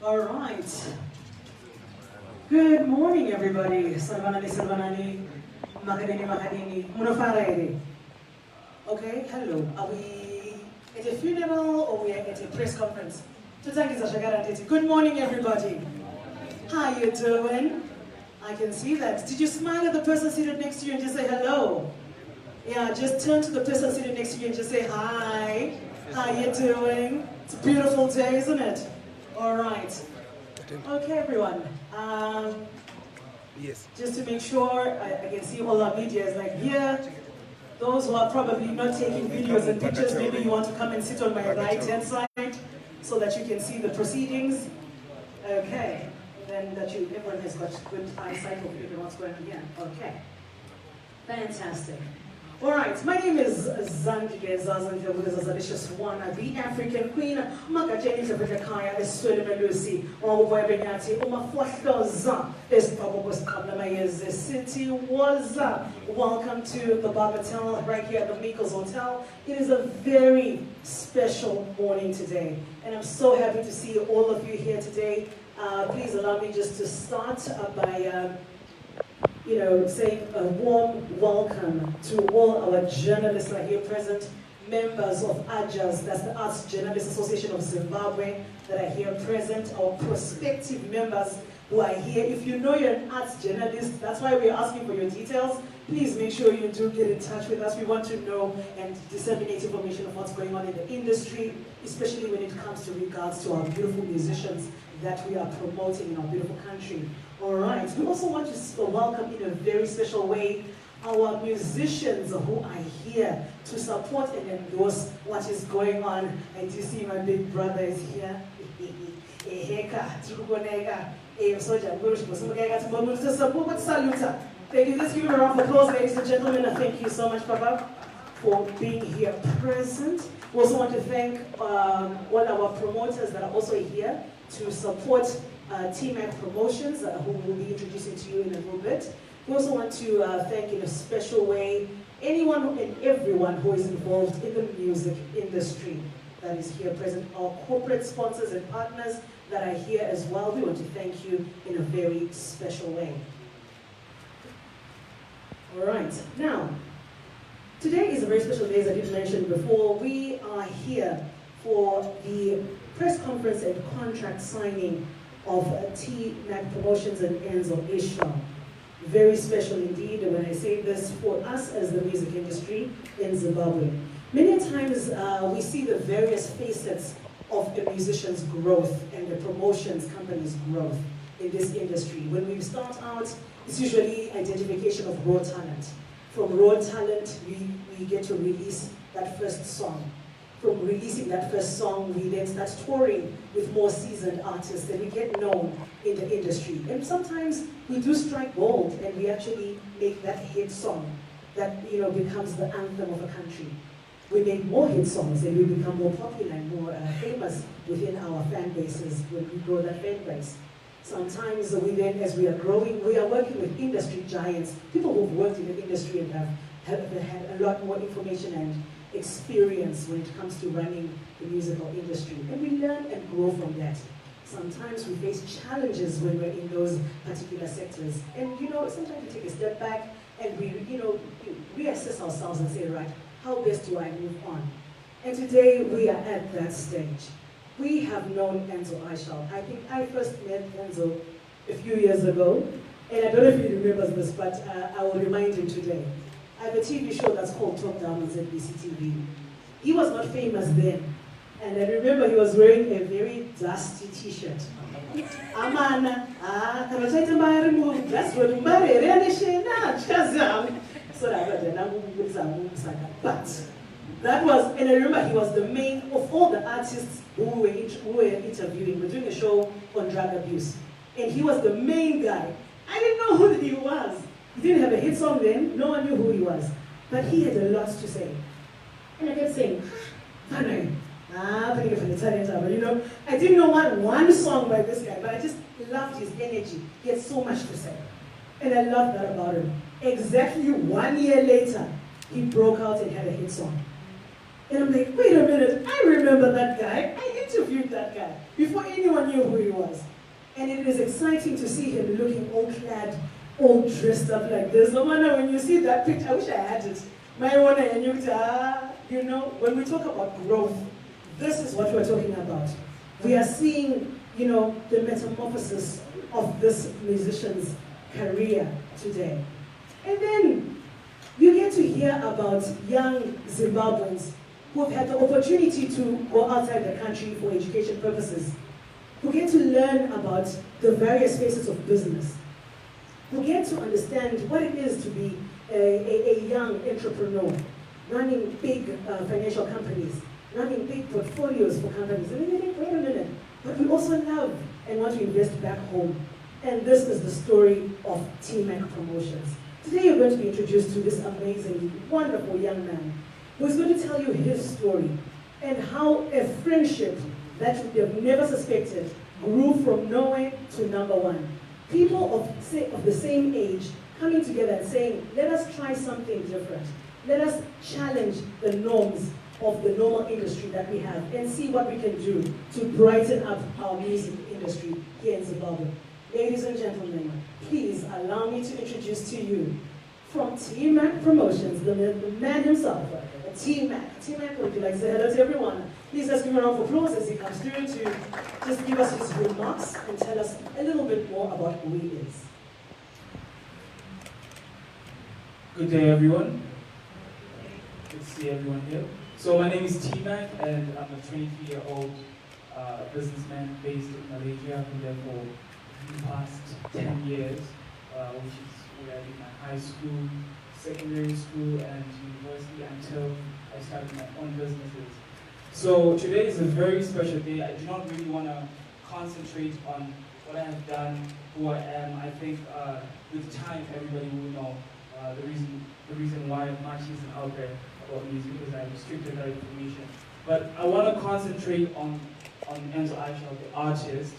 All right. Good morning, everybody. Salvanani, Makadini. Munofarere. Okay, hello. Are we at a funeral or we are at a press conference? Good morning, everybody. How you doing? I can see that. Did you smile at the person seated next to you and just say hello? Yeah, just turn to the person sitting next to you and just say hi. How you doing? It's a beautiful day, isn't it? All right. Okay, everyone. Yes. Just to make sure, I can see all our media is like here. Those who are probably not taking videos and pictures, maybe you want to come and sit on my right-hand side so that you can see the proceedings. Okay. Then everyone has got good eyesight of even what's going on here. Okay. Fantastic. All right, my name is Zandile Zazanjabudazazalicious the African Queen, Makajeni Tabakaya, Eswelemelusi, or Webenyati, Umafwashdoza, is Pabos Kablamayas, the city was. Welcome to the Babatel right here at the Mikos Hotel. It is a very special morning today, and I'm so happy to see all of you here today. Please allow me just to start by saying a warm welcome to all our journalists who are here present, members of AJAS, that's the Arts Journalists Association of Zimbabwe, that are here present, our prospective members who are here. If you know you're an arts journalist, that's why we're asking for your details. Please make sure you do get in touch with us. We want to know and disseminate information of what's going on in the industry, especially when it comes to regards to our beautiful musicians that we are promoting in our beautiful country. All right, we also want to welcome in a very special way our musicians who are here to support and endorse what is going on. And you see my big brother is here. Thank you. Let's give him a round of applause, ladies and gentlemen. And thank you so much, Papa, for being here present. We also want to thank all our promoters that are also here to support T-Mac Promotions, who we'll be introducing to you in a little bit. We also want to thank in a special way anyone and everyone who is involved in the music industry that is here present, our corporate sponsors and partners that are here as well. We want to thank you in a very special way. All right, now, today is a very special day, as I did mention before. We are here for the press conference and contract signing of T-Mac Promotions and Enzo lshal. Very special indeed when I say this for us as the music industry in Zimbabwe. Many times we see the various facets of a musician's growth and the promotions company's growth in this industry. When we start out, it's usually identification of raw talent. From raw talent, we get to release that first song. From releasing that first song, we then start touring with more seasoned artists and we get known in the industry. And sometimes we do strike gold and we actually make that hit song that becomes the anthem of a country. We make more hit songs and we become more popular and more famous within our fan bases when we grow that fan base. Sometimes we then, as we are growing, we are working with industry giants, people who've worked in the industry and have had a lot more information and experience when it comes to running the musical industry. And we learn and grow from that. Sometimes we face challenges when we're in those particular sectors. And sometimes we take a step back and we reassess ourselves and say, right, how best do I move on? And today we are at that stage. We have known Enzo lshal. I think I first met Enzo a few years ago. And I don't know if he remembers this, but I will remind him today. I have a TV show that's called Top Down on ZBC TV. He was not famous then. And I remember he was wearing a very dusty t-shirt. Amana, that's what but that was, and I remember he was the main of all the artists who were interviewing. We're doing a show on drug abuse. And he was the main guy. I didn't know who he was. He didn't have a hit song then, no one knew who he was. But he had a lot to say. And I kept saying, I didn't know one song by this guy, but I just loved his energy. He had so much to say. And I loved that about him. Exactly 1 year later, he broke out and had a hit song. And I'm like, wait a minute, I remember that guy. I interviewed that guy before anyone knew who he was. And it is exciting to see him looking all clad, all dressed up like this. No wonder when you see that picture, I wish I had it. You know, when we talk about growth, this is what we're talking about. We are seeing, you know, the metamorphosis of this musician's career today. And then you get to hear about young Zimbabweans who have had the opportunity to go outside the country for education purposes, who get to learn about the various phases of business, who get to understand what it is to be a young entrepreneur, running big financial companies, running big portfolios for companies. And then you think, wait a minute, but we also love and want to invest back home. And this is the story of T-Mac Promotions. Today you're going to be introduced to this amazing, wonderful young man who's going to tell you his story and how a friendship that you have never suspected grew from nowhere to number one. People of the same age coming together and saying, let us try something different. Let us challenge the norms of the normal industry that we have and see what we can do to brighten up our music industry here in Zimbabwe. Ladies and gentlemen, please allow me to introduce to you from T-Mac Promotions, the man himself, T-Mac. T-Mac, would you like to say hello to everyone? Please let's give him a round of applause as he comes through to just give us his remarks and tell us a little bit more about who he is. Good day, everyone. Good to see everyone here. So my name is T-Mac, and I'm a 23-year-old businessman based in Malaysia. I've been there for the past 10 years, which is where I did my high school, secondary school, and university until I started my own businesses. So today is a very special day. I do not really want to concentrate on what I have done, who I am. I think with time everybody will know the reason why much isn't out there about music, because I restricted that information. But I want to concentrate on Enzo, the artist,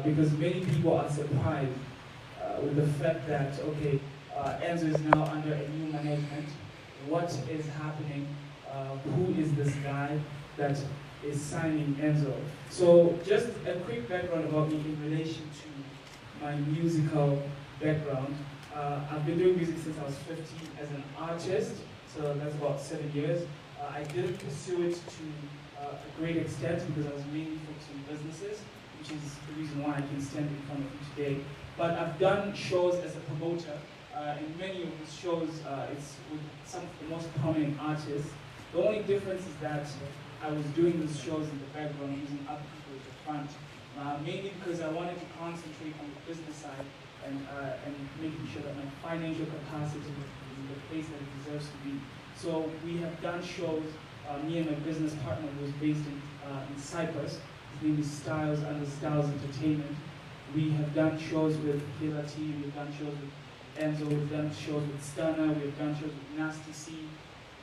because many people are surprised with the fact that, okay, Enzo is now under a new management. What is happening? Who is this guy that is signing Enzo? So just a quick background about me in relation to my musical background. I've been doing music since I was 15 as an artist, so that's about 7 years. I didn't pursue it to a great extent because I was mainly focused on businesses, which is the reason why I can stand in front of you today. But I've done shows as a promoter, and many of these shows, it's with some of the most prominent artists. The only difference is that I was doing these shows in the background using other people at the front, mainly because I wanted to concentrate on the business side and making sure that my financial capacity is in the place that it deserves to be. So we have done shows, me and my business partner was based in Cyprus. His name is Styles, under Styles Entertainment. We have done shows with Hilati, we've done shows with Enzo, we've done shows with Stunner, we've done shows with Nasty C,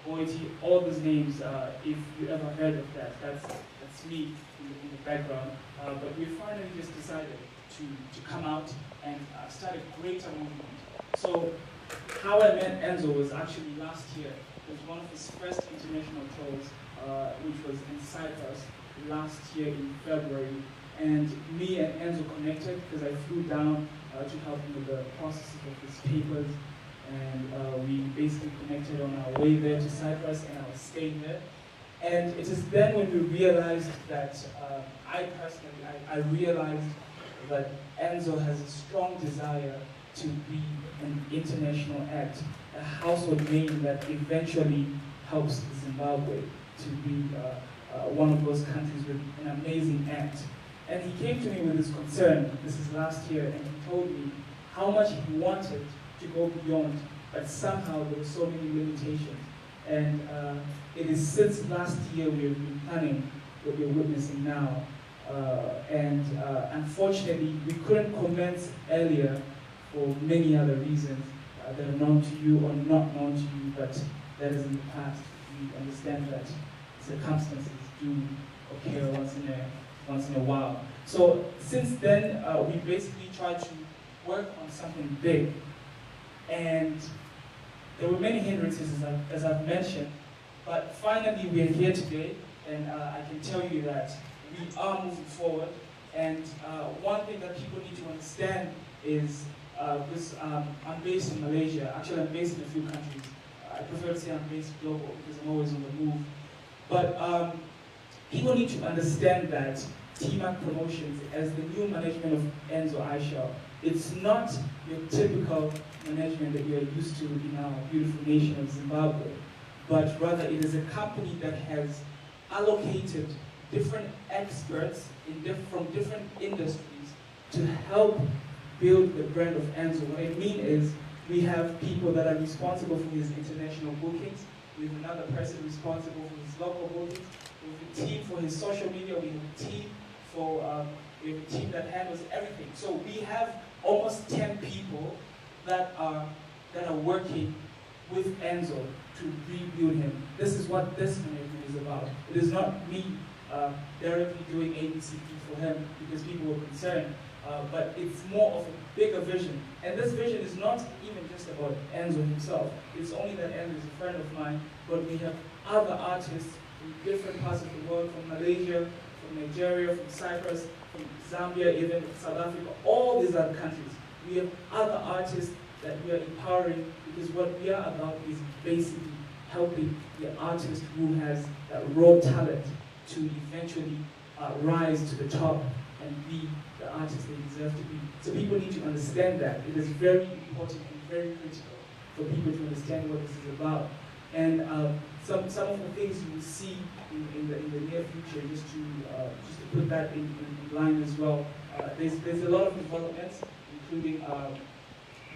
Boity, all those names, if you ever heard of that, that's me in the background. But we finally just decided to come out and start a greater movement. So how I met Enzo was actually last year. It was one of his first international tours, which was in Cyprus last year in February. And me and Enzo connected because I flew down to help him with the processes of his papers. And we basically connected on our way there to Cyprus, and I was staying there. And it is then when we realized that, I realized that Enzo has a strong desire to be an international act, a household name that eventually helps Zimbabwe to be one of those countries with an amazing act. And he came to me with this concern, this is last year, and he told me how much he wanted to go beyond, but somehow there were so many limitations. And it is since last year we have been planning what we're witnessing now. Unfortunately, we couldn't commence earlier for many other reasons that are known to you or not known to you, but that is in the past. We understand that circumstances do occur once in a while. So since then, we basically tried to work on something big, and there were many hindrances, as I've mentioned, but finally we are here today, and I can tell you that we are moving forward, And one thing that people need to understand is because I'm based in Malaysia. Actually, I'm based in a few countries. I prefer to say I'm based global because I'm always on the move. But people need to understand that TMAC Promotions, as the new management of Enzo lshal, it's not your typical management that you're used to in our beautiful nation of Zimbabwe, but rather it is a company that has allocated different experts from different industries to help build the brand of Enzo. What I mean is, we have people that are responsible for his international bookings, we have another person responsible for his local bookings, we have a team for his social media, we have a team we have a team that handles everything. So we have almost 10 people that are working with Enzo to rebuild him. This is what this management is about. It is not me directly doing ABCP for him because people were concerned, but it's more of a bigger vision. And this vision is not even just about Enzo himself. It's only that Enzo is a friend of mine, but we have other artists from different parts of the world, from Malaysia, from Nigeria, from Cyprus, from Zambia, even South Africa, all these other countries. We have other artists that we are empowering because what we are about is basically helping the artist who has that raw talent to eventually rise to the top and be the artist they deserve to be. So people need to understand that. It is very important and very critical for people to understand what this is about. And some of the things you will see in the near future, just to put that in line as well. There's a lot of developments, including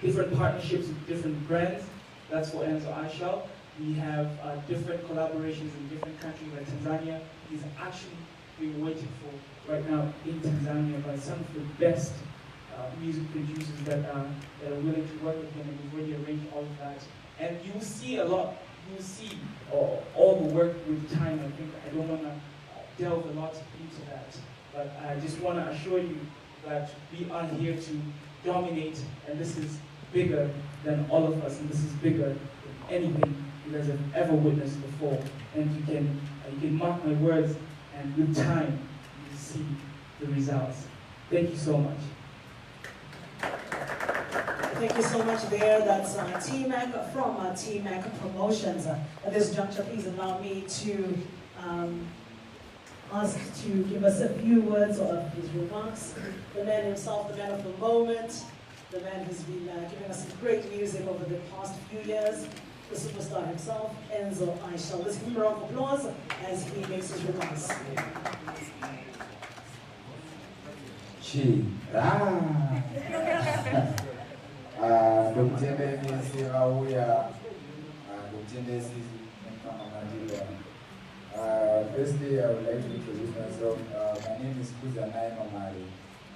different partnerships with different brands. That's for Enzo lshal. We have different collaborations in different countries, like Tanzania. He's actually being waited for right now in Tanzania by some of the best music producers that are willing to work with him, and we've already arranged all of that. And you will see a lot. You will see all the work with time. I think I don't want to delve a lot into that, but I just want to assure you that we are here to dominate, and this is bigger than all of us, and this is bigger than anything you guys have ever witnessed before. And you can mark my words, and with time, you will see the results. Thank you so much. Thank you so much there. That's TMAC from TMAC Promotions. At this juncture, please allow me to ask to give us a few words of his remarks. The man himself, the man of the moment, the man who's been giving us some great music over the past few years, the superstar himself, Enzo lshal. Let's give him a round of applause as he makes his remarks. Firstly, I would like to introduce myself. My name is Kuzanai Mamari,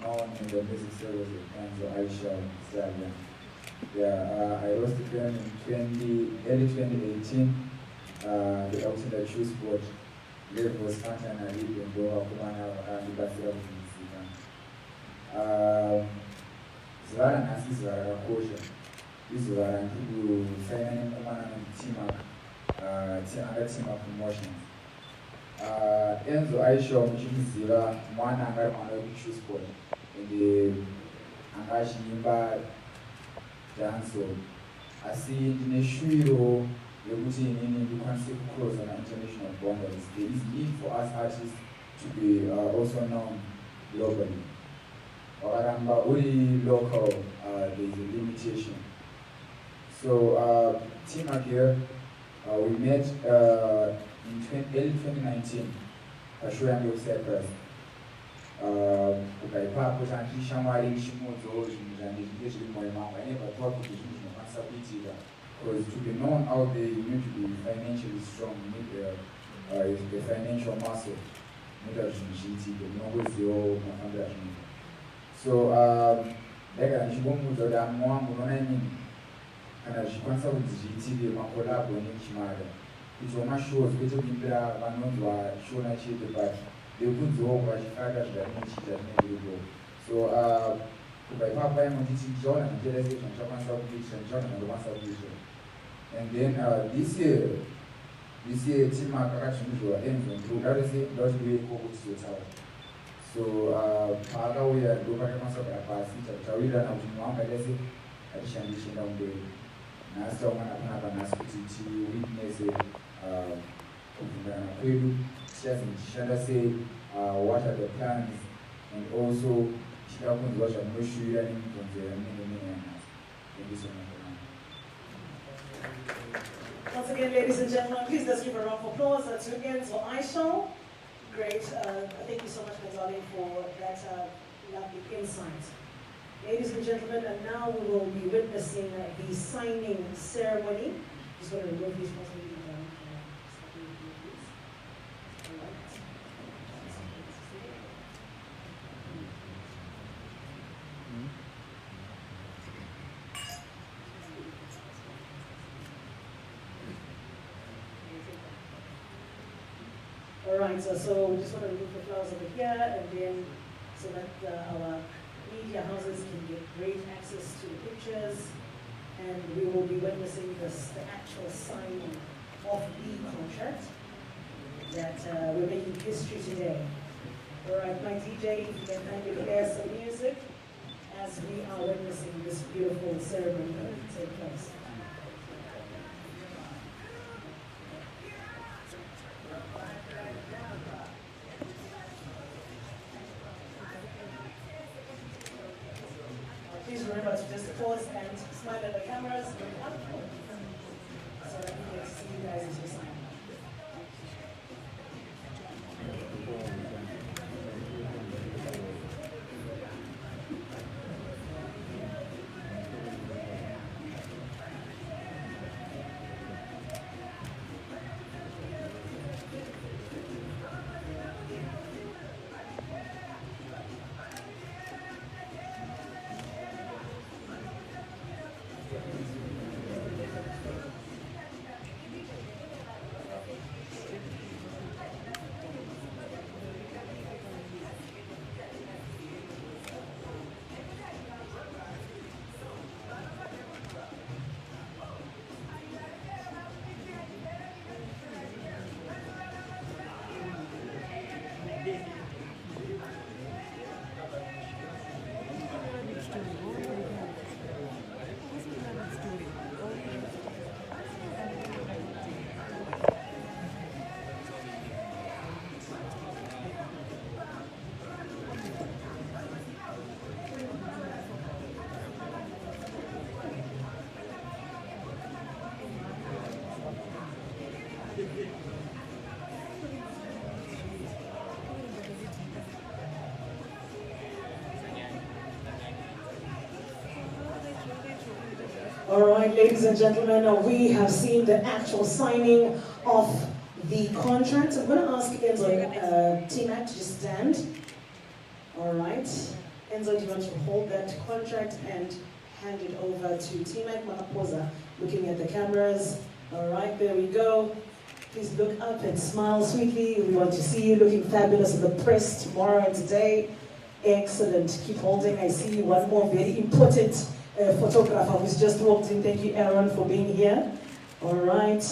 known in the music service of Enzo lshal Zambia. Yeah, I hosted them in early 2018. The outside the Chillspot was Fanta and I lived in Doha, Kumana, and the Basira of Zvara Nasi Zvara Kosha. This is where I'm going to sign in Kumana and TMAC Promotions. Enzo lshal muchimuziva mwana angari mwana wekuChillspot ende anga achiimba danso, asi ndine shwiro yekuti inini ndikwanise kucross international boundaries. There is need for us artists to be also known globally. Wakaramba uri local, there is a limitation. So TMAC here, we met in early 2019, show yangu ya Cyprus. Ukaipapo tanki shamwari nishimoto zvinhu zviri mwoyo mangu. I never thought kuti zvinhu zvinokwanisa kuitika. Because to be known out there, you need to be financially strong. You need a financial muscle. Noita zvinhu zviitike, munongozivawo mafambiro azvinoita. So ndakanga ndichingomudza kuti amwe wangu unoona inini kana zvichikwanisa kuti zviitike makolabo nechimada. Kuchoma shows kwete kuimbira vanonzwa shona chete, but ndekunzwawo vachifara zvarinechita zvinenge. So kubaipapo paimonditi ndichaona ndicherese zvandichakwanisa kuitira, ndichaona zvandokwanisa kuitira. And then this year TMAC akazvinzwa Enzo ndauti ndiweko kuti tizotaura. So paka uya ndopata masabara pasi tautawirirana kuti muhamba lese atishandishinda umberi. Nhasi taungana panapa nhasi kuti tiwitnesse kuvhundana kwedu tichazi tichishanda sei, what are the plans, and also tichida kunzwa zvamunoshuvira nemibvunzo yamunenge munayo. Thank you so much. Once again, ladies and gentlemen, please let's give a round of applause to Enzo lshal. Great. Thank you so much, Gonzalo, for that lovely insight. Ladies and gentlemen, and now we will be witnessing the signing ceremony. Just going to remove these ones. Alright, so we just want to remove the flowers over here, and then so that our media houses can get great access to the pictures, and we will be witnessing the actual signing of the contract that we're making history today. Alright, my DJ, if you can kindly play some music as we are witnessing this beautiful ceremony take place. Please remember to just pause and smile at the cameras, look up, so that we can see you guys as you sign. All right, ladies and gentlemen, we have seen the actual signing of the contract. I'm going to ask Enzo, T-Mac, to just stand. All right. Enzo, do you want to hold that contract and hand it over to T-Mac Makapoza, looking at the cameras? All right, there we go. Please look up and smile sweetly. We want to see you looking fabulous in the press tomorrow and today. Excellent. Keep holding. I see one more very important photographer who's just walked in. Thank you, Aaron, for being here. All right.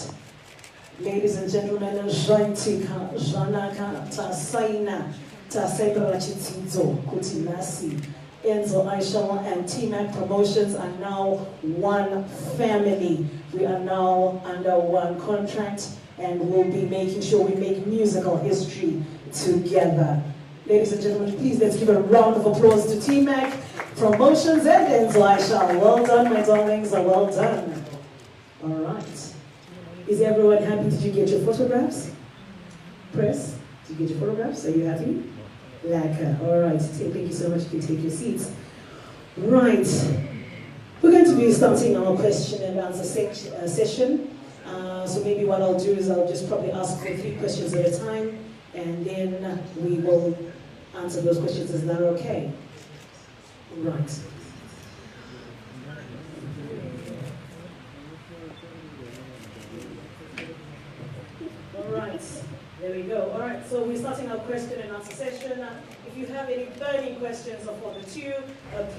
Ladies and gentlemen, Jantika, Janaka, Tasaina, Tasebra Chitizo, Kutinasi, Enzo lshal and T-Mac Promotions are now one family. We are now under one contract, and we'll be making sure we make musical history together. Ladies and gentlemen, please let's give a round of applause to T-Mac Promotions and Enzo lshal. Well done, my darlings, well done. All right. Is everyone happy? Did you get your photographs? Press, did you get your photographs? Are you happy? Lacquer. All right, thank you so much. You can take your seats. Right. We're going to be starting our question and answer session. So maybe what I'll do is I'll just probably ask for 3 questions at a time, and then we will answer those questions. Is that okay? Right. All right. There we go. All right. So we're starting our question and answer session. If you have any burning questions for the two,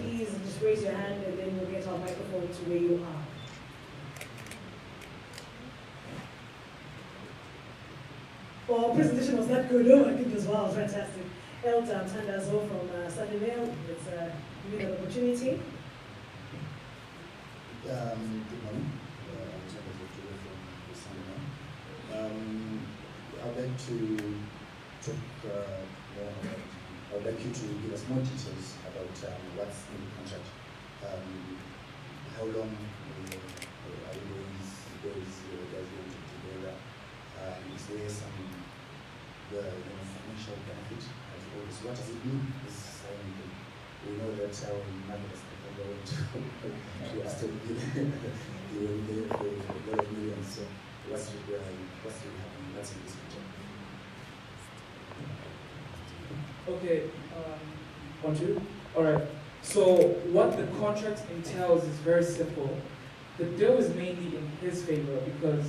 please just raise your hand, and then we'll get our microphone to where you are. Well, our presentation was that good. Oh, I think it was wow, fantastic. Elder Tandazo from Sunnyvale. It's give you the opportunity. Good morning. I'm Tandazo from Sunnyvale. I'd like to talk more about, I would like you to give us more details about what's in the contract. How long are you doing these guys going together? Is there some financial benefit of all this? What does it mean, this signing thing? We know that our marketers are going to us to give a lot of millions. So what's really happening? That's in this contract. Okay, 1, 2. All right. So what the contract entails is very simple. The deal is mainly in his favor because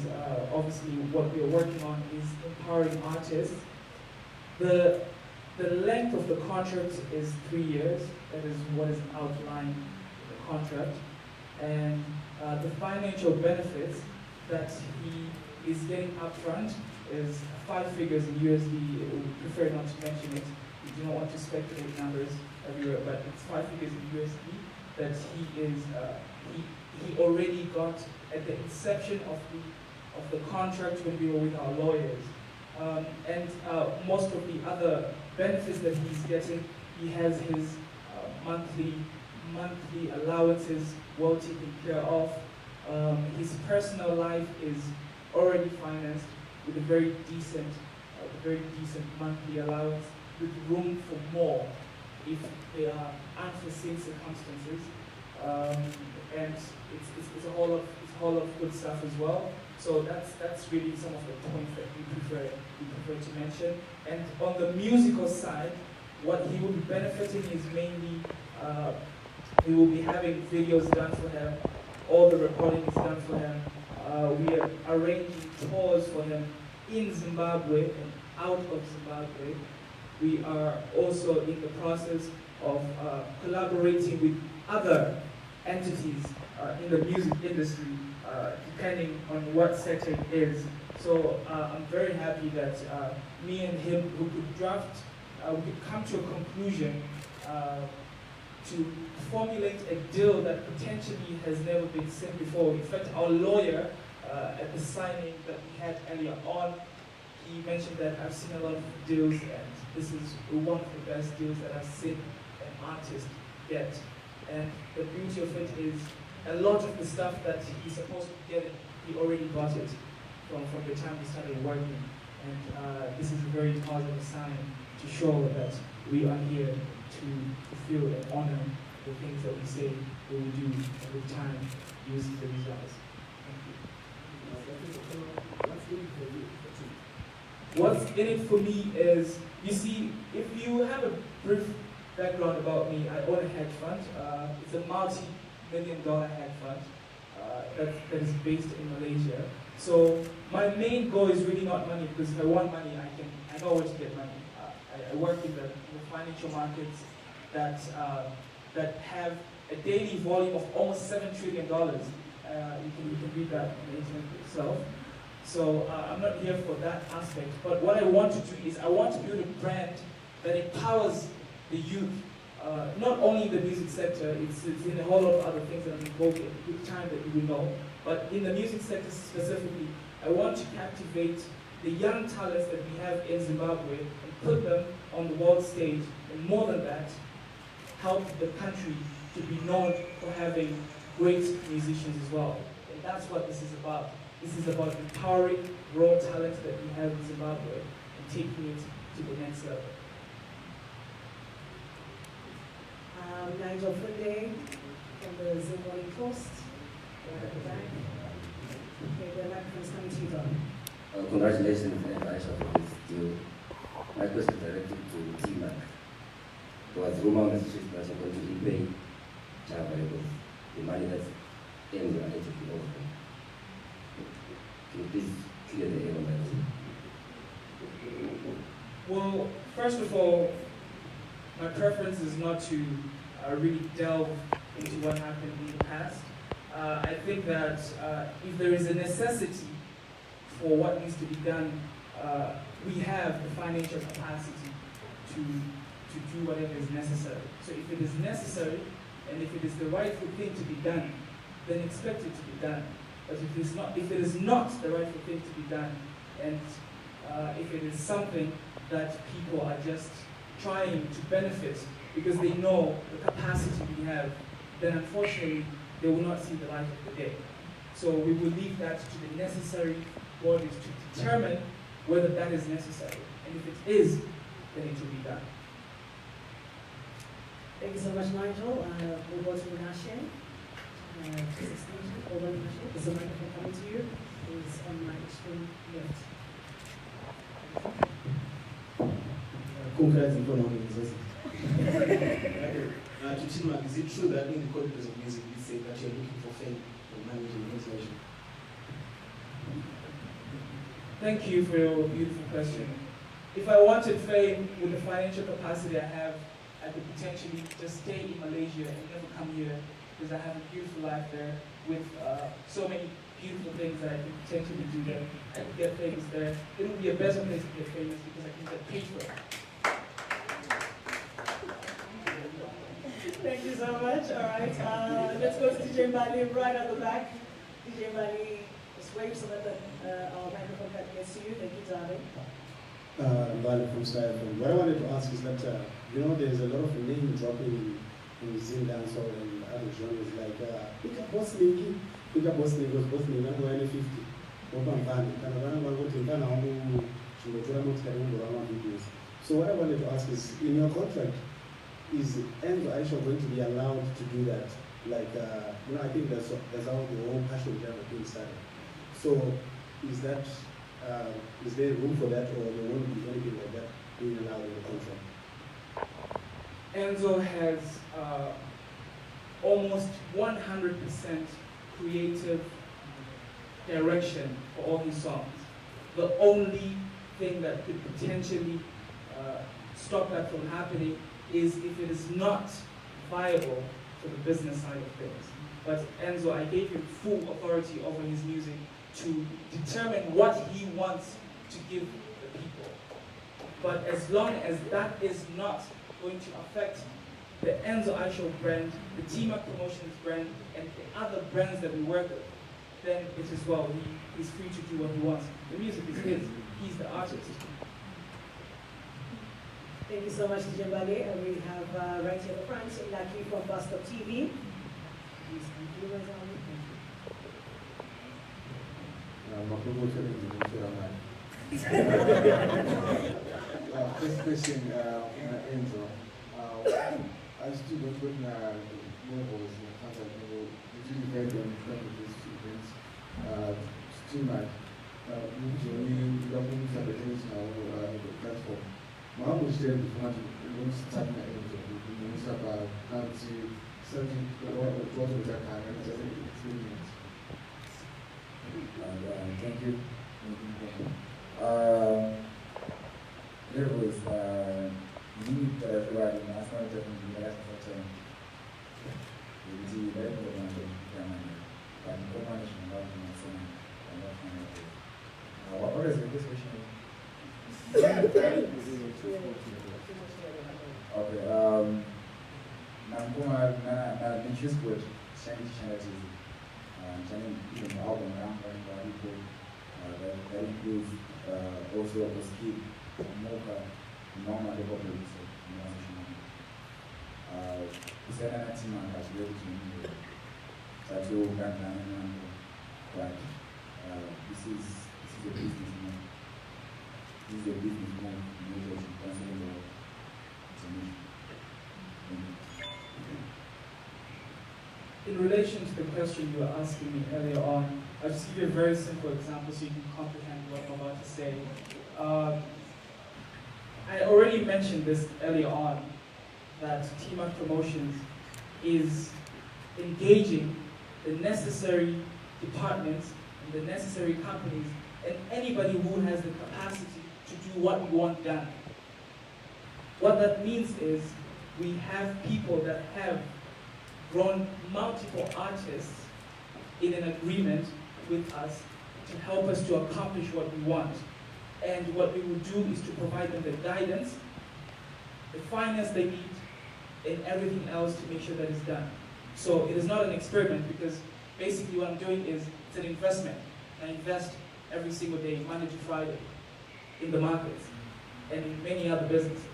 obviously what we are working on is empowering artists. The length of the contract is 3 years. That is what is outlined in the contract. And the financial benefits that he is getting upfront is 5 figures in USD. We prefer not to mention it. We do not want to speculate numbers everywhere, but it's 5 figures in USD that he is he already got at the inception of the contract when we were with our lawyers. And most of the other benefits that he's getting, he has his monthly allowances well taken care of. His personal life is already financed with a very decent monthly allowance, with room for more if there are unforeseen circumstances. And it's a whole lot of good stuff as well. So that's really some of the points that we prefer to mention. And on the musical side, what he will be benefiting is mainly we will be having videos done for him, all the recording is done for him. We are arranging tours for him in Zimbabwe and out of Zimbabwe. We are also in the process of collaborating with other entities in the music industry, depending on what sector it is. So I'm very happy that me and him, we could come to a conclusion to formulate a deal that potentially has never been seen before. In fact, our lawyer at the signing that we had earlier on, he mentioned that I've seen a lot of deals and this is one of the best deals that I've seen an artist get. And the beauty of it is a lot of the stuff that he's supposed to get, he already got it from the time we started working. And this is a very positive sign to show that we are here to fulfill and honor the things that we say we will do, and with time you see the results. What's in it for me is, you see, if you have a brief background about me, I own a hedge fund. It's a multi-million-dollar hedge fund that is based in Malaysia. So my main goal is really not money, because if I want money, I know where to get money. I work in the financial markets that have a daily volume of almost $7 trillion. You can read that on the internet itself. So I'm not here for that aspect, but what I want to do is I want to build a brand that empowers the youth, not only in the music sector, it's in a whole lot of other things that I'm involved in with time that you will know, but in the music sector specifically, I want to captivate the young talents that we have in Zimbabwe and put them on the world stage, and more than that, help the country to be known for having great musicians as well. And that's what this is about. This is about empowering raw talent that we have in Zimbabwe and taking it to the next level. Nigel Funde from the Zimbabwe Post. Right at the back. Okay, the microphone is coming to you, Don. Congratulations and I shall this deal. My question is directed to T-Mac. There was rumor on the street that you're going to repay Java with the money that's Enzo allegedly owes them. Can you please clear the air on that? Well, first of all, my preference is not to really delve into what happened in the past. I think that if there is a necessity for what needs to be done, we have the financial capacity to to do whatever is necessary. So if it is necessary, and if it is the rightful thing to be done, then expect it to be done. But if it is not the rightful thing to be done, and if it is something that people are just trying to benefit because they know the capacity we have, then unfortunately they will not see the light of the day. So we will leave that to the necessary bodies to determine whether that is necessary. And if it is, then it will be done. Thank you so much, Nigel. We'll go to Nashe. Over Nashe. Is the microphone coming to you? It's on my extreme left. Congrats on to Chinmark, is it true that in the corridors of music we say that you're looking for fame and money in translation? Thank you for your beautiful question. If I wanted fame with the financial capacity I have, I could potentially just stay in Malaysia and never come here because I have a beautiful life there with so many beautiful things that I could potentially do there. I could get famous there. It would be a better place to get famous because I can get paid for it. Thank you so much. All right, let's go to DJ Mbali right at the back. DJ Mbali, just wave so that our microphone gets to you. Thank you, darling. Mbali from Styrofoam. What I wanted to ask is that, there's a lot of name dropping in Zim dancehall and other genres like pick up Boss Linky, because Boss Linky, I'm going 50. So what I wanted to ask is, in your contract, is Enzo Aisha going to be allowed to do that? Like, I think that's how the whole passion Java thing started. So, is there room for that, or there won't be anything like that being allowed in the contract? Enzo has almost 100% creative direction for all his songs. The only thing that could potentially stop that from happening is if it is not viable for the business side of things. But Enzo, I gave him full authority over his music to determine what he wants to give the people. But as long as that is not going to affect the Enzo Aisha brand, the T-Mac Promotions brand, and the other brands that we work with, then it is well. He's free to do what he wants. The music is his. He's the artist. Thank you so much, DJ Mbali. And we have right here at the front, Lucky from Bus Stop TV. Please, thank you, guys. First question, Enzo. I still don't put levels in the contact level. It's really very good in front of these events. Still not. Usually, government advertising our platform. My was there before I start my Enzo. We start about something what we got and experience. Thank you. There was need everybody in national technical infrastructure. The very good one of Germany, but no management about the what is this question? Okay, Nankuma na Chillspot changes. Changing even album people that includes also a skip, mocha, normal development. It's an team has ready to that you can but this is a business move. This is a business move. You need to consider In relation to the question you were asking me earlier on, I'll just give you a very simple example so you can comprehend what I'm about to say. I already mentioned this earlier on, that T-Mac Promotions is engaging the necessary departments and the necessary companies and anybody who has the capacity to do what we want done. What that means is we have people that have grown multiple artists in an agreement with us to help us to accomplish what we want. And what we will do is to provide them the guidance the finance they need, and everything else to make sure that it's done. So it is not an experiment, because basically what I'm doing is it's an investment. I invest every single day, Monday to Friday, in the markets and in many other businesses.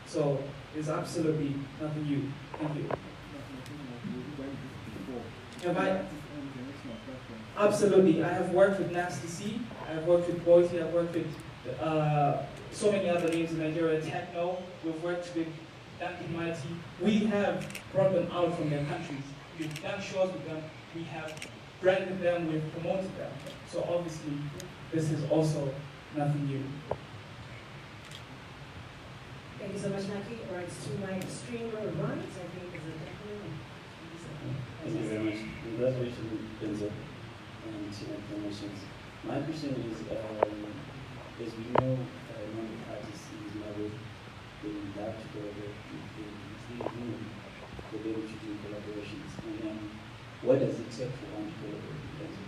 So it's absolutely nothing new. Thank you. Have I? Absolutely. I have worked with Nasty C, I have worked with Boise, I've worked with so many other names in Nigeria, Techno, we've worked with Duncan Mighty. We have brought them out from their countries. We've done shows with them, we have branded them, we've promoted them. So obviously, this is also nothing new. Thank you so much, Naki. All right, to my extreme right, I think is a definitely. Thank you very much. Congratulations, Enzo, and Team Promotions. My question is, as we know, among the artists is married, they love to collaborate with them. It's really room for them to do collaborations. And what does it take for one to collaborate with Enzo?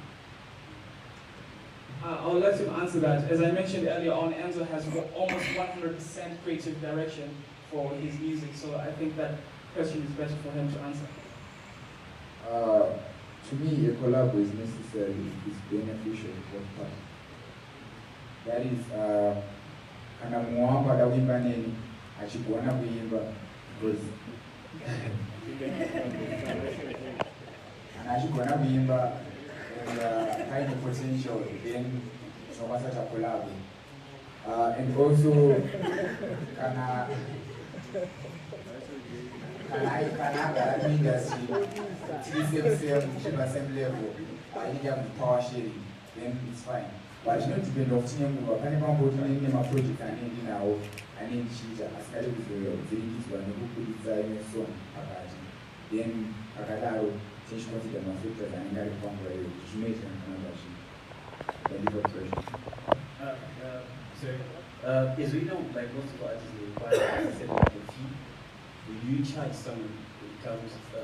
I'll let him answer that. As I mentioned earlier on, Enzo has almost 100% creative direction for his music, so I think that question is better for him to answer. To me, a collab is necessary, it's beneficial for both parties. That is, kana muamba da wimba nini, achikuona kuimba, because and achikuona kuimba, and high potential, then so what's a collab. And also, kana that means that same level, I need to power sharing, then it's fine. But you know, to be able to name a project and in now, and in Chija, as I was very one who could design a song about it. Then Akadaro, change consider my filters and I got a to make another sheet. Thank you for the question. As we know, like most of our artists, they require a set of fee. Will you charge someone when it comes to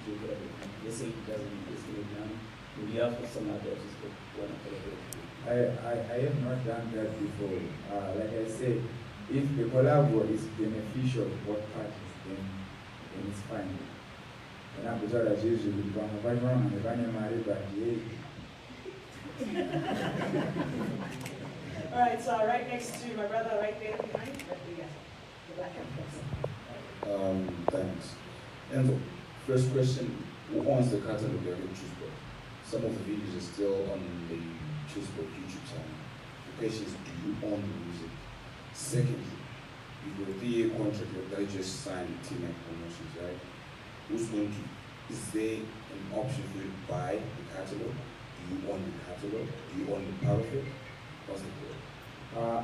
do collaboration? Let's say it doesn't estimate now. Will you have some other artists that want to collaborate? I have not done that before. Like I said, if the collab is beneficial to both parties, then it's fine. And I'm sure that usually we come back from and the married, but All right, so right next to my brother, right there behind, the black hand. Thanks. Enzo, first question, who owns the catalog of Chillspot? Some of the videos are still on the Chillspot YouTube channel. The question is, do you own the music? Secondly, you've got a 3-year contract that you just signed with Team Promotions, right? Who's going to, is there an option for you to buy the catalog? Do you own the catalog? Do you own the part of it? What's the deal?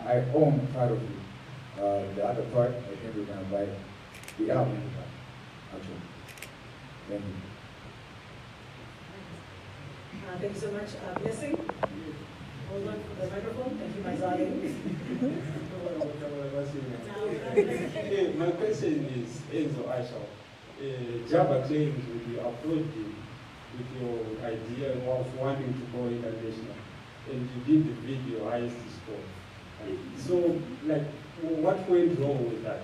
I own part of it. The other part, I think we're going to buy the album, actually. Thank you. Thank you so much. Blessing. Hold on for the microphone. Thank you, my darling. My question is, Enzo lshal, Java claims with you approached you with your idea of wanting to go international, and you did the video highest score. So, like, what went wrong with that?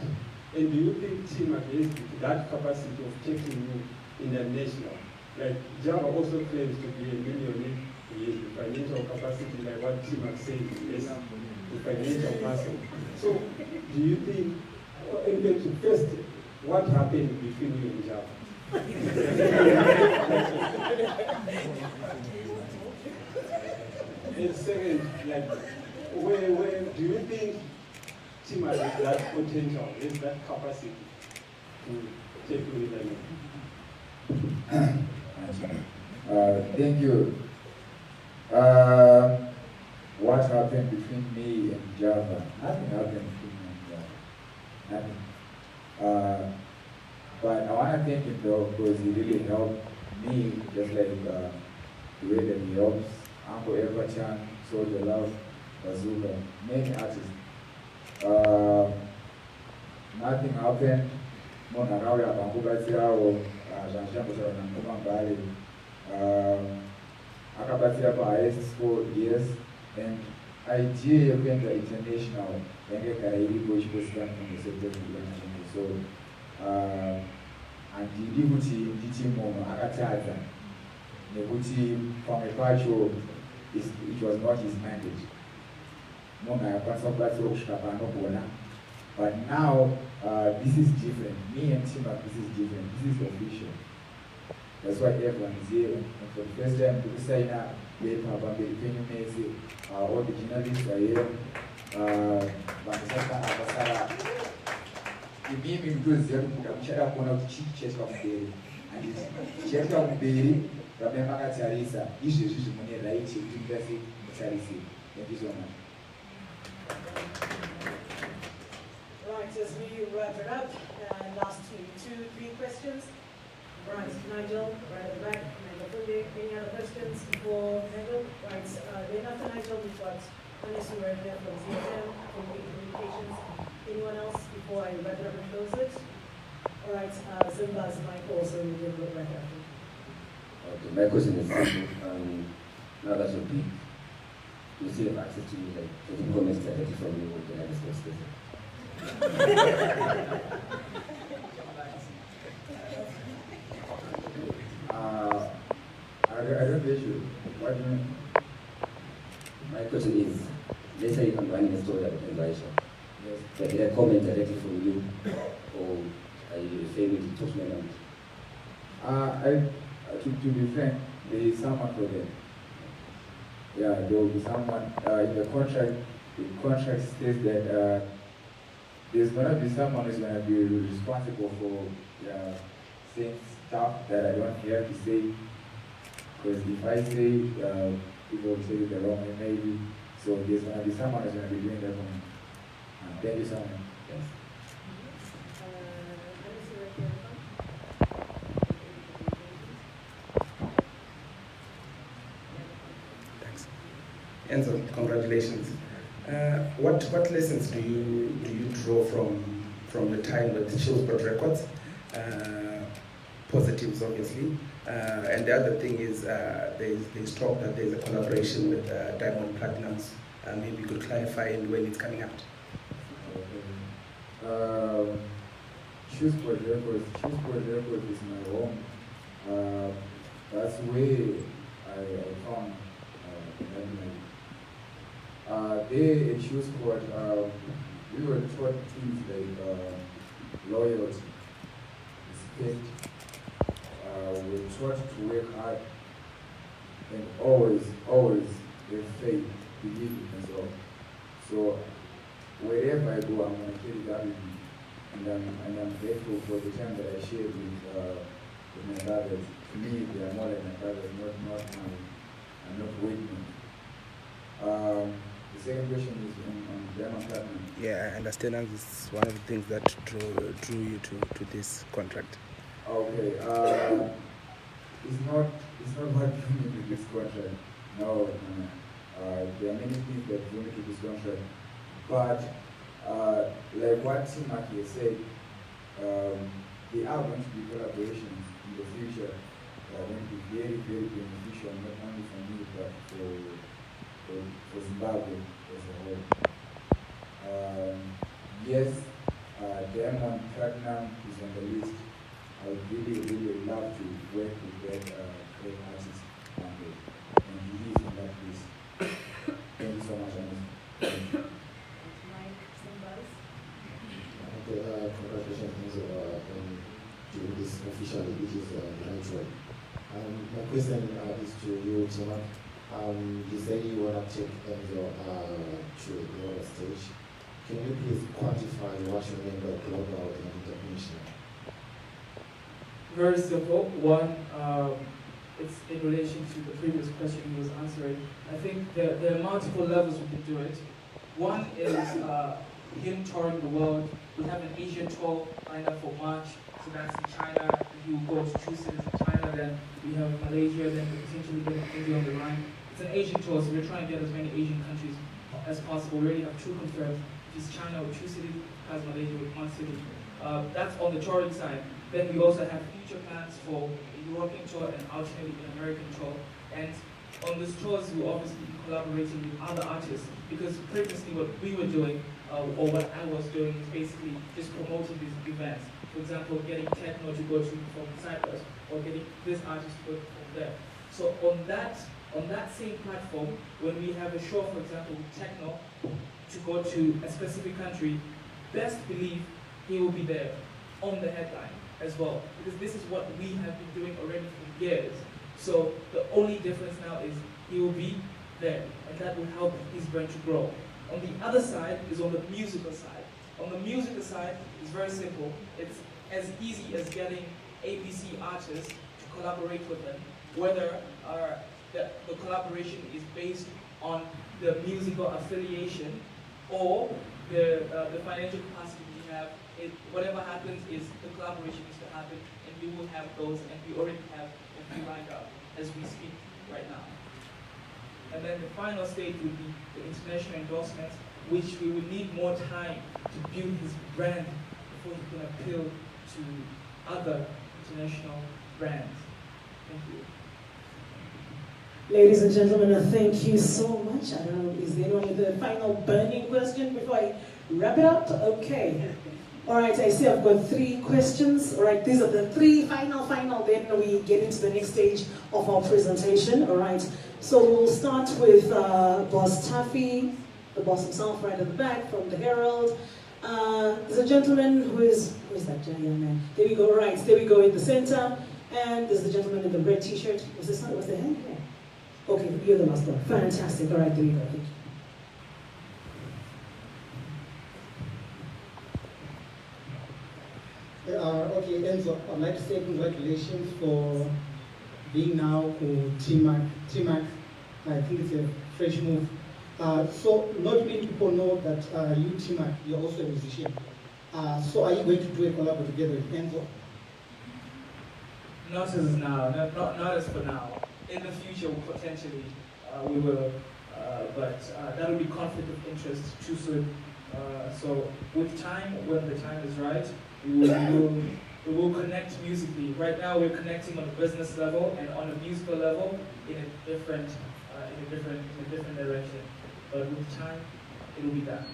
And do you think Team has that capacity of taking you international? Like, Java also claims to be a millionaire. He has the financial capacity, like what Team has said, is the financial person. So, do you think, and first, what happened between you and Java? And second, like, where do you think Team has that potential, is that capacity to take you with Thank you. What happened between me and Java? Nothing happened between me and Java. Nothing. But I want to thank him though, because he really helped me, just like the way that he helps Uncle Everchan, Soldier Love, Bazooka, many artists. Nothing happened. Mona Rawi Abangubatia or Jean-Jean Mbali. Akabatia for highest score, yes. And idea you can international, and you can really push this from the sector. so andidi kuti nditi munhu akatadza nekuti pamwe pacho it was not his mandate. Munhu akakwanisa kubatsira kusvika paanogona. But now this is different. Me and Timak, this is different. This is official. That's why everyone is here. And for the first time, we sign up. All the journalists are here. Imimi mdoziya kuti kuchada kuona kuti chii chichaitwa kumberi. And chichaitwa kumberi Rabbi makatarisa izvezvi zvimune right yekuti mutasi mutarise. Thank you so much. Right, as we wrap it up, last two, three questions. Right, Nigel, right at the back. Any other questions for Nigel? Right, then after Nigel, we've got Anisu right there from ZFM, from Communications. Anyone else before I wrap it up and close it? All right, Zimba's mic also will give it right after. Okay, my question is simple. Now that you're big, you still have access to like getting comments directly from you when I discuss this. I don't get you. What do you mean? My question is, let's say I'm running a story about Enzo. Yes. So I get a comment directly from you, or are you referring me to talk to my mom? To be frank, there is someone for them. Yeah, there will be someone in the contract. The contract states that there's gonna be someone who's gonna be responsible for saying stuff that I don't have to say. Because if I say, people will say it the wrong way maybe. So there's gonna be someone who's gonna be doing that for me. Thank you so much. Yes. Enzo, congratulations. What lessons do you draw from the time with Chillspot Records? Positives, obviously, and the other thing is there's talk that there's a collaboration with Diamond Platnumz. Maybe you could clarify when it's coming out. Chillspot Records is my home. That's where I found they at Chillspot, we were taught things like loyalty, respect. We were taught to work hard and always have faith, believe in myself. So wherever I go, I'm going to carry that with me. And I'm grateful for the time that I shared with my brothers. To me, they are more like my brothers, I'm not waiting. The second question is on Diamond Platnumz. Yeah, I understand that this is one of the things that drew you to this contract. Okay, it's not what drew me to this contract. No. There are many things that drew me to this contract. But like what Timak has said, there are going to be collaborations in the future that are going to be very, very beneficial, not only for me, but for Zimbabwe as a whole. Yes, Diamond Platnumz is on the list. I would really love to work with that great artist one day. And he is on that list. Thank you so much, Anisu. Congratulations on doing this officially, which is the right way. My question is to you, Timak. You say you want to take Enzo to the global stage. Can you please quantify what you mean by global and international? Very simple. One, it's in relation to the previous question he was answering. I think there are multiple levels we can do it. One is him touring the world. We have an Asian tour lined up for March, so that's in China. He will go to 2 cities in China, then we have Malaysia, then we potentially get India on the line. It's an Asian tour, so we're trying to get as many Asian countries as possible. We already have 2 confirmed. It's China with 2 cities, has Malaysia with 1 city. That's on the touring side. Then we also have future plans for a European tour and ultimately an American tour. And on these tours, we'll obviously be collaborating with other artists, because previously what we were doing, or what I was doing is basically just promoting these events. For example, getting techno to go to from Cyprus, or getting this artist to go from there. So on that same platform, when we have a show, for example, with techno, to go to a specific country, best believe he will be there on the headline as well, because this is what we have been doing already for years. So the only difference now is he will be there, and that will help his brand to grow. On the other side is on the musical side. On the musical side, it's very simple. It's as easy as getting ABC artists to collaborate with them, whether the collaboration is based on the musical affiliation or the financial capacity we have. Whatever happens is the collaboration is to happen, and we will have those, and we already have a few lined up as we speak right now. And then the final stage would be the international endorsements, which we will need more time to build his brand before he can appeal to other international brands. Thank you. Ladies and gentlemen, thank you so much. I don't know, is there anyone with a final burning question before I wrap it up? Okay. All right, I see I've got 3 questions. All right, these are the 3 final, then we get into the next stage of our presentation. All right, so we'll start with Boss Taffy, the boss himself right at the back from the Herald. There's a gentleman who's that young man? There we go, right, there we go in the center. And there's the gentleman in the red t-shirt. Was the hand? Yeah. Okay, you're the last one. Fantastic. All right, there you go. Thank you. Okay, Enzo, I'd like to say congratulations for being now on T-Mac. I think it's a fresh move. So not many people know that you, T-Mac, you're also a musician. So are you going to do a collab together with Enzo? Not as now, not as for now. In the future, potentially, we will, but that will be conflict of interest too soon. So with time, when the time is right, we will connect musically. Right now, we're connecting on a business level and on a musical level in a different direction. But with time, it will be done.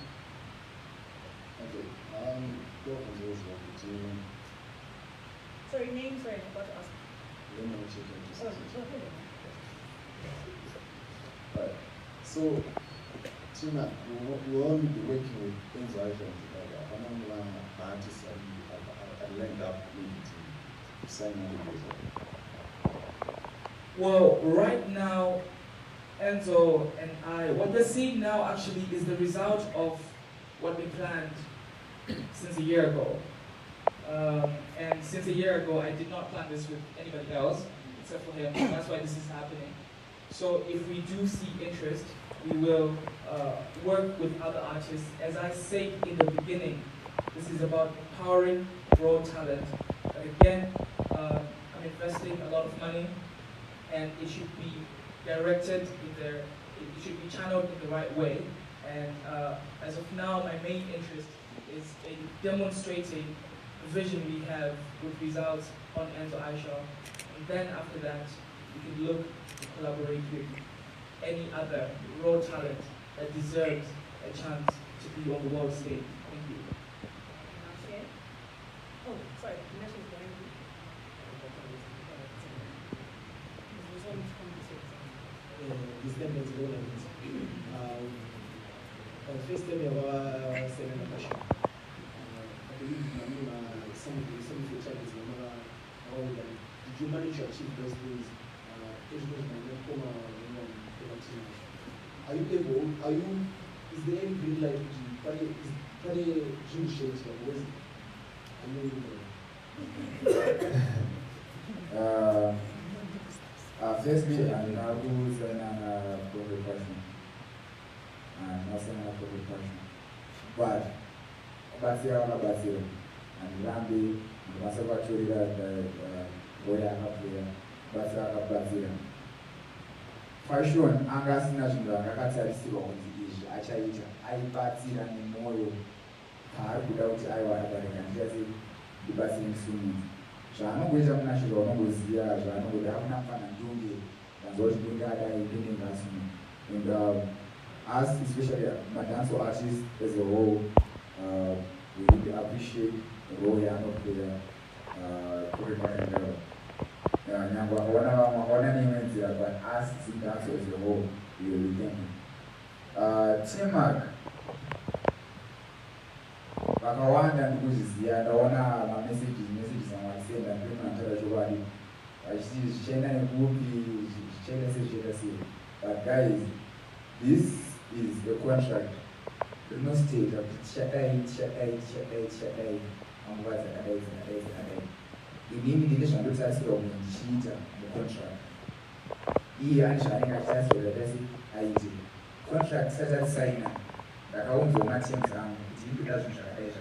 Okay. Go on those one. Sorry, name, sorry, I forgot to ask. Let me check it. Oh, okay. Right. So, Tina, we'll only be working with Enzo together. I'm not an artist. I linked up with to sign on. Well, right now, Enzo and I, what we're seeing now actually is the result of what we planned since a year ago. And since a year ago, I did not plan this with anybody else except for him. That's why this is happening. So if we do see interest, we will work with other artists. As I said in the beginning, this is about empowering raw talent. But again, I'm investing a lot of money, and it should be directed it should be channeled in the right way. And as of now, my main interest is in demonstrating the vision we have with results on Enzo lshal. And then after that, we can look to collaborate with any other raw talent that deserves a chance to be on the world stage. Thank you. Oh, sorry, the message is going First time you have seen a question. I believe some of the challenges did you manage to achieve those things? Are you able, is there any green light to June shades or what is it? Firstly, I'm not going to public question. I'm not saying a public question. But, Batira, and Rambi, the Masabachuri, Batira. Fashion, Angas National, Akataristiwa, Achaita, Batira, and Moyo, without Iowa, and Jesse, the Basin soon. Shano with a national numbers here, Shano with a Napan and Dungi, and those big guy in Gasson. And us, especially dancehall artists as a whole, we really appreciate the role Yano player, but us, dancehall as a whole, we really thank you. Team Mark, vakawanda ndikuzviziva ndaona messages amwasenda ndinoantara zvichienda nekupi zvichienda sezvichienda sei. But guys, this is the contract. Rinostate kuti tichadai panguva dzakadai. Inini ndine zvandotarisirwa kuti ndichiita mucontract. Iye ane zvaanenge achitarisirwa kuti aite. Contract isati atisaina ndakaunzwa materms angu kuti ndinoda zvinhu zvakadai.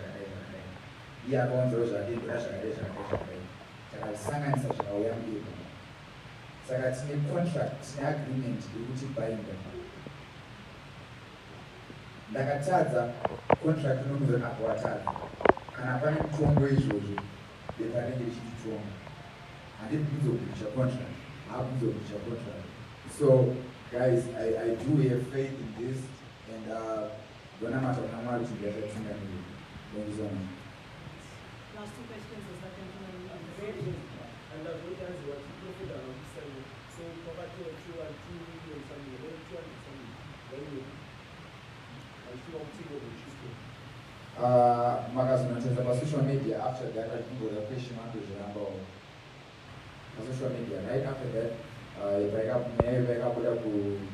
Iye akaunzawo zvake ndoda zvakadai. Takasanganisa zvakauya mberi. Saka tine contract, tine agreement yekuti bainda. Ndakatadza contract inokuza apo watadza. Kana pane mutongo izvozvo, ndepanenge richititonga. Handidi kuzopicha contract, hakuzopicha contract. So guys, I do have faith in this, and don't matter how much you get, thank you so much. Last two questions is that gentleman on the Very stage. good. And the audience was profit around this time. So poverty of 2 and 2 million something, 2 and something. Very good. And 2 of 2 of the Magazine on social media. After that, I think the question on social media. Right after that, if I got to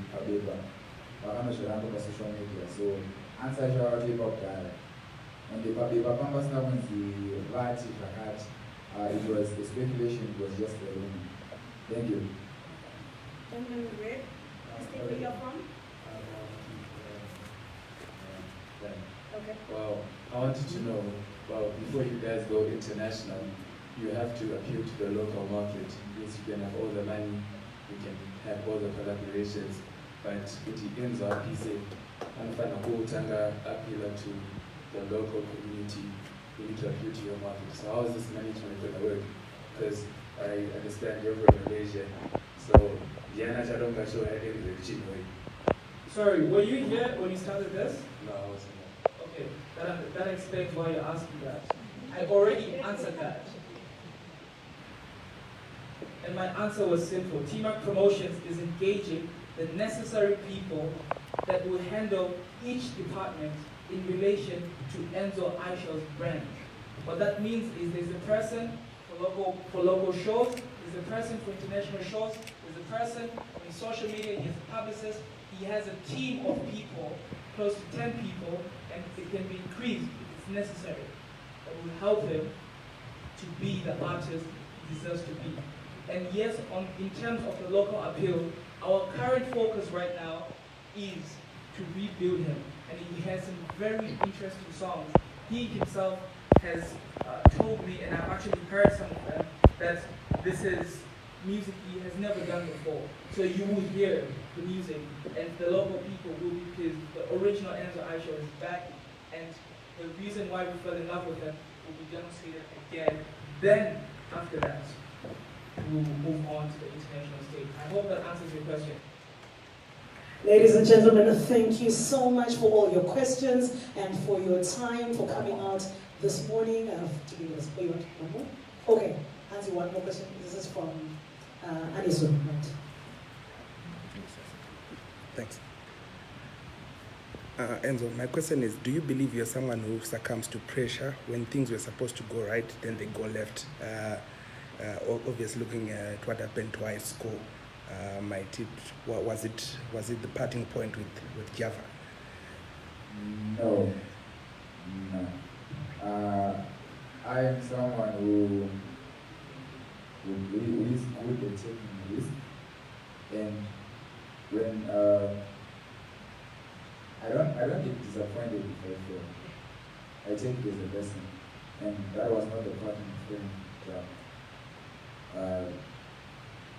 Kabeba, social media. So answer your paper guy. And the Kabeba Pambas now when the Vati Fakat, it was the speculation, it was just a rumor. Thank you. Gentleman in the red, state where you're from. Okay. Well, I wanted to know, well, before you guys go international, you have to appeal to the local market. Yes, you can have all the money, you can have all the collaborations, but with the Enzo piece, and find a whole tanga appeal to the local community, you need to appeal to your market. So how is this management going to work? Because I understand you're from Malaysia, so Diana Chadonga show had everything. Sorry, were you here when you started this? No, I wasn't. Okay, that explains why you're asking that. I already answered that. And my answer was simple. TMAC Promotions is engaging the necessary people that will handle each department in relation to Enzo Aisha's brand. What that means is there's a person for local shows, there's a person for international shows, there's a person in social media, he has a publicist, he has a team of people, close to 10 people, and it can be increased if it's necessary. That will help him to be the artist he deserves to be. And yes, in terms of the local appeal, our current focus right now is to rebuild him. And he has some very interesting songs. He himself has told me, and I've actually heard some of them, that this is music he has never done before. So you will hear the music, and the local people will be pleased. The original Enzo Aisha is back, and the reason why we fell in love with him will be demonstrated again. Then, after that, we will move on to the international stage. I hope that answers your question. Ladies and gentlemen, thank you so much for all your questions and for your time, for coming out this morning. One more? Okay, answer one more question. This is from Aniso. Thanks. Enzo, my question is, do you believe you're someone who succumbs to pressure when things were supposed to go right, then they go left? Obviously, looking at what happened to high school, was it the parting point with Java? No. I am someone who is good at taking risk, and when I don't get disappointed if I fail. I take it as a lesson, and that was not the parting point with Java.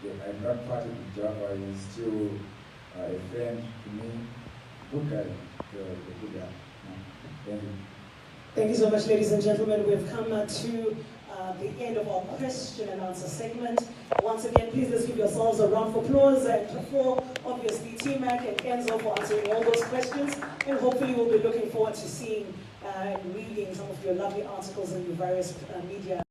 I'm not parting with Java. He's still a friend to me. Good guy, the good guy. Thank you. Thank you so much, ladies and gentlemen. We've come to the end of our question and answer segment. Once again, please let's give yourselves a round of applause and for obviously T-Mac and Enzo for answering all those questions. And hopefully we'll be looking forward to seeing and reading some of your lovely articles in your various media.